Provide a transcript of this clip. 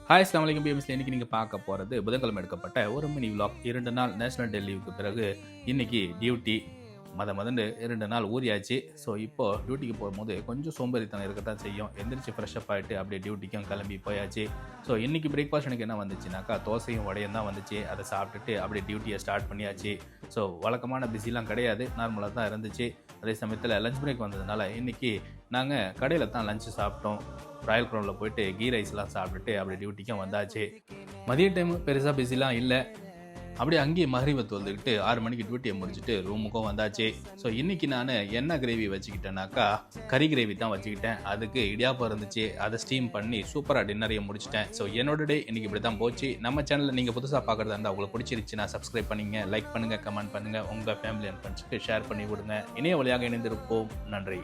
Hi அஸ்ஸலாமு அலைக்கும் பிஎம்எஸ்ல இன்னைக்கு நீங்க பார்க்க போறது புதன்கிழமை எடுக்கப்பட்ட ஒரு மினி விலாக். 2 நாள் நேஷனல் டே லீவுக்கு பிறகு இன்னைக்கு டியூட்டி மதன்னு 2 நாள் ஊதியாச்சு. ஸோ இப்போ டியூட்டிக்கு போகும்போது கொஞ்சம் சோம்பேறித்தனம் இருக்கத்தான் செய்யும். எந்திரிச்சு ஃப்ரெஷ்அப் ஆகிட்டு அப்படியே டியூட்டிக்கும் கிளம்பி போயாச்சு. ஸோ இன்னைக்கு பிரேக்ஃபாஸ்ட் எனக்கு என்ன வந்துச்சுனாக்கா தோசையும் வடையும் தான் வந்துச்சு. அதை சாப்பிட்டுட்டு அப்படியே டியூட்டியை ஸ்டார்ட் பண்ணியாச்சு. ஸோ வழக்கமான பிஸிலாம் கிடையாது, நார்மலாக தான் இருந்துச்சு. அதே சமயத்தில் லஞ்ச் பிரேக் வந்ததுனால இன்னைக்கு நாங்கள் கடையில் தான் லஞ்சு சாப்பிட்டோம். ராயல் க்ரௌனில் போயிட்டு கீ ரைஸ்லாம் சாப்பிட்டுட்டு அப்படியே டியூட்டிக்கும் வந்தாச்சு. மதிய டைம் பெருசாக பிஸிலாம் இல்லை. அப்படியே அங்கேயே மகரிபத் வந்துக்கிட்டு 6 மணிக்கு டியூட்டியை முடிச்சுட்டு ரூமுக்கும் வந்தாச்சு. ஸோ இன்றைக்கி நான் என்ன கிரேவி வச்சுக்கிட்டேனாக்கா கறி கிரேவி தான் வச்சுக்கிட்டேன். அதுக்கு இடியாப்பம் இருந்துச்சு, அதை ஸ்டீம் பண்ணி சூப்பராக டின்னரையும் முடிச்சிட்டேன். ஸோ என்னோட டே இன்றைக்கி இப்படி தான் போச்சு. நம்ம சேனலில் நீங்கள் புதுசாக பார்க்குறதா இருந்தால் உங்களுக்கு பிடிச்சிருச்சுன்னா சப்ஸ்கிரைப் பண்ணிங்க, லைக் பண்ணுங்கள், கமெண்ட் பண்ணுங்கள், உங்கள் ஃபேமிலி அண்ட் ஃப்ரெண்ட்ஸுக்கு ஷேர் பண்ணி விடுங்க. இணைய வழியாக இணைந்திருப்போம். நன்றி.